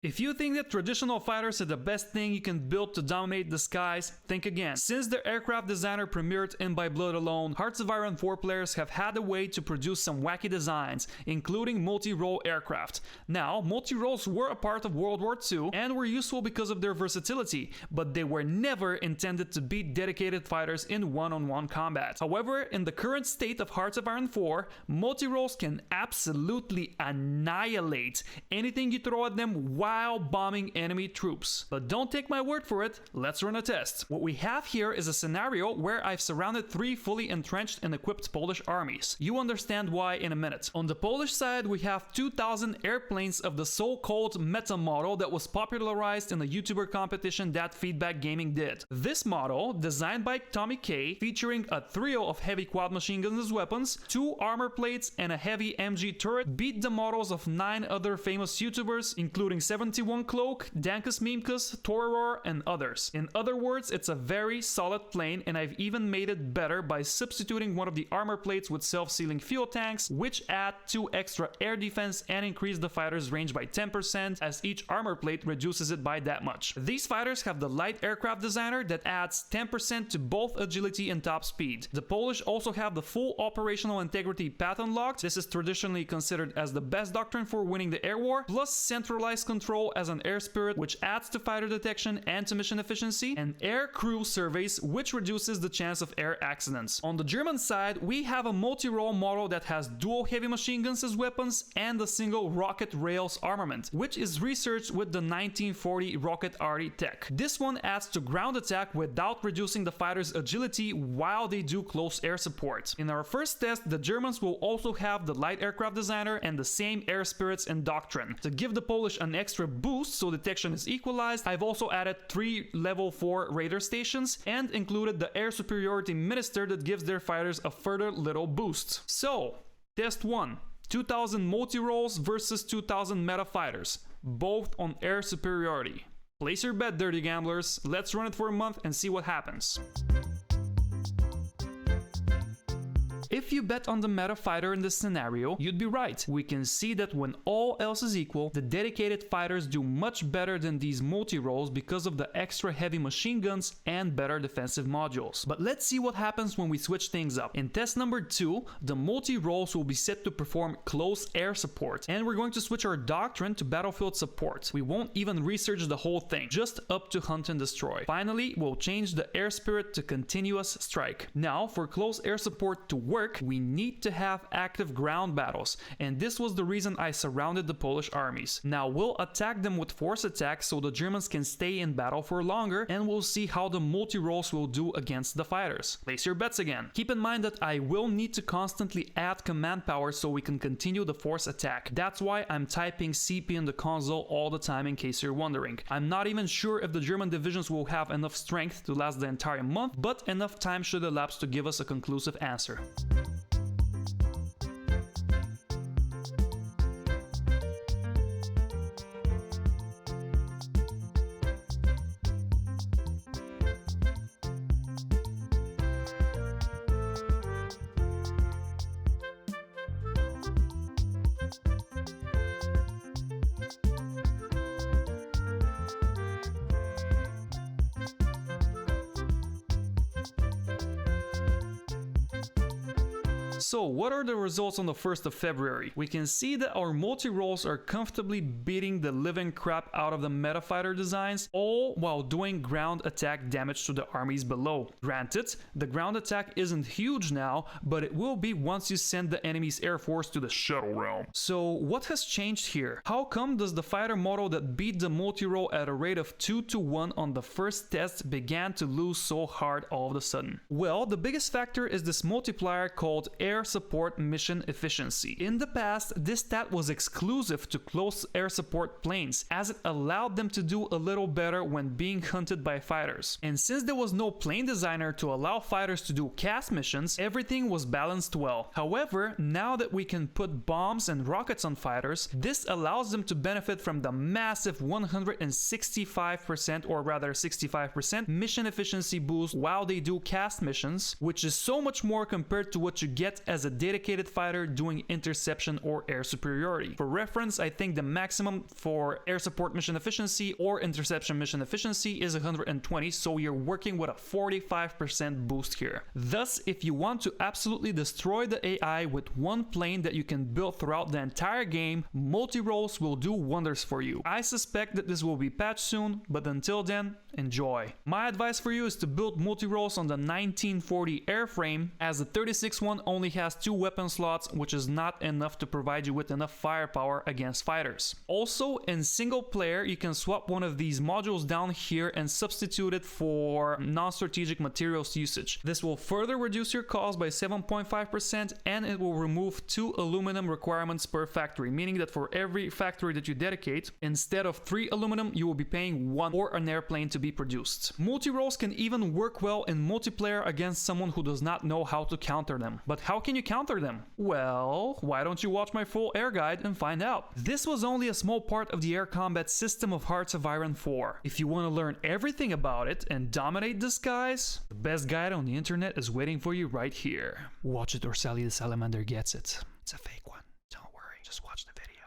If you think that traditional fighters are the best thing you can build to dominate the skies, think again. Since the aircraft designer premiered in By Blood alone, Hearts of Iron 4 players have had a way to produce some wacky designs, including multi-role aircraft. Now, multi-roles were a part of World War II and were useful because of their versatility, but they were never intended to beat dedicated fighters in one-on-one combat. However, in the current state of Hearts of Iron 4, multi-roles can absolutely annihilate anything you throw at them while bombing enemy troops. But don't take my word for it, let's run a test. What we have here is a scenario where I've surrounded 3 fully entrenched and equipped Polish armies. You understand why in a minute. On the Polish side, we have 2,000 airplanes of the so-called meta model that was popularized in the YouTuber competition that Feedback Gaming did. This model, designed by Tommy K, featuring a trio of heavy quad machine guns as weapons, 2 armor plates, and a heavy MG turret, beat the models of 9 other famous YouTubers, including 71 Cloak, Dankus Memekus, Toror, and others. In other words, it's a very solid plane, and I've even made it better by substituting one of the armor plates with self-sealing fuel tanks, which add 2 extra air defense and increase the fighter's range by 10%, as each armor plate reduces it by that much. These fighters have the light aircraft designer that adds 10% to both agility and top speed. The Polish also have the full operational integrity path unlocked. This is traditionally considered as the best doctrine for winning the air war, plus centralized control as an air spirit, which adds to fighter detection and to mission efficiency, and air crew surveys, which reduces the chance of air accidents. On the German side, we have a multi-role model that has dual heavy machine guns as weapons and a single rocket rails armament, which is researched with the 1940 rocket arty tech. This one adds to ground attack without reducing the fighter's agility while they do close air support. In our first test, the Germans will also have the light aircraft designer and the same air spirits and doctrine. To give the Polish an extra boost so detection is equalized, I've also added 3 level 4 radar stations and included the air superiority minister that gives their fighters a further little boost. So, test 1. 2,000 multi-roles versus 2,000 meta fighters, both on air superiority. Place your bet, dirty gamblers. Let's run it for a month and see what happens. If you bet on the meta fighter in this scenario, you'd be right. We can see that when all else is equal, the dedicated fighters do much better than these multi-roles because of the extra heavy machine guns and better defensive modules. But let's see what happens when we switch things up. In test number 2, the multi-roles will be set to perform close air support, and we're going to switch our doctrine to battlefield support. We won't even research the whole thing, just up to hunt and destroy. Finally, we'll change the air spirit to continuous strike. Now, for close air support to work, we need to have active ground battles, and this was the reason I surrounded the Polish armies. Now we'll attack them with force attacks so the Germans can stay in battle for longer, and we'll see how the multi-roles will do against the fighters. Place your bets again. Keep in mind that I will need to constantly add command power so we can continue the force attack. That's why I'm typing CP in the console all the time, in case you're wondering. I'm not even sure if the German divisions will have enough strength to last the entire month, but enough time should elapse to give us a conclusive answer. So what are the results on the 1st of February? We can see that our multi-roles are comfortably beating the living crap out of the meta fighter designs, all while doing ground attack damage to the armies below. Granted, the ground attack isn't huge now, but it will be once you send the enemy's air force to the Shadow Realm. So what has changed here? How come does the fighter model that beat the multi-role at a rate of 2-to-1 on the first test began to lose so hard all of a sudden? Well, the biggest factor is this multiplier called air support mission efficiency. In the past, this stat was exclusive to close air support planes, as it allowed them to do a little better when being hunted by fighters. And since there was no plane designer to allow fighters to do cast missions, everything was balanced well. However, now that we can put bombs and rockets on fighters, this allows them to benefit from the massive 165% or rather 65% mission efficiency boost while they do cast missions, which is so much more compared to what you get yet as a dedicated fighter doing interception or air superiority. For reference, I think the maximum for air support mission efficiency or interception mission efficiency is 120, so you're working with a 45% boost here. Thus, if you want to absolutely destroy the AI with one plane that you can build throughout the entire game, multi-roles will do wonders for you. I suspect that this will be patched soon, but until then, enjoy. My advice for you is to build multi-roles on the 1940 airframe, as the 36 one only has 2 weapon slots, which is not enough to provide you with enough firepower against fighters. Also, in single player, you can swap one of these modules down here and substitute it for non-strategic materials usage. This will further reduce your cost by 7.5%, and it will remove 2 aluminum requirements per factory, meaning that for every factory that you dedicate, instead of 3 aluminum, you will be paying 1 for an airplane to be produced. Multi-roles can even work well in multiplayer against someone who does not know how to counter them. But how can you counter them? Well, why don't you watch my full air guide and find out? This was only a small part of the air combat system of Hearts of Iron 4. If you want to learn everything about it and dominate the skies, the best guide on the internet is waiting for you right here. Watch it or Sally the Salamander gets it. It's a fake one. Don't worry, just watch the video.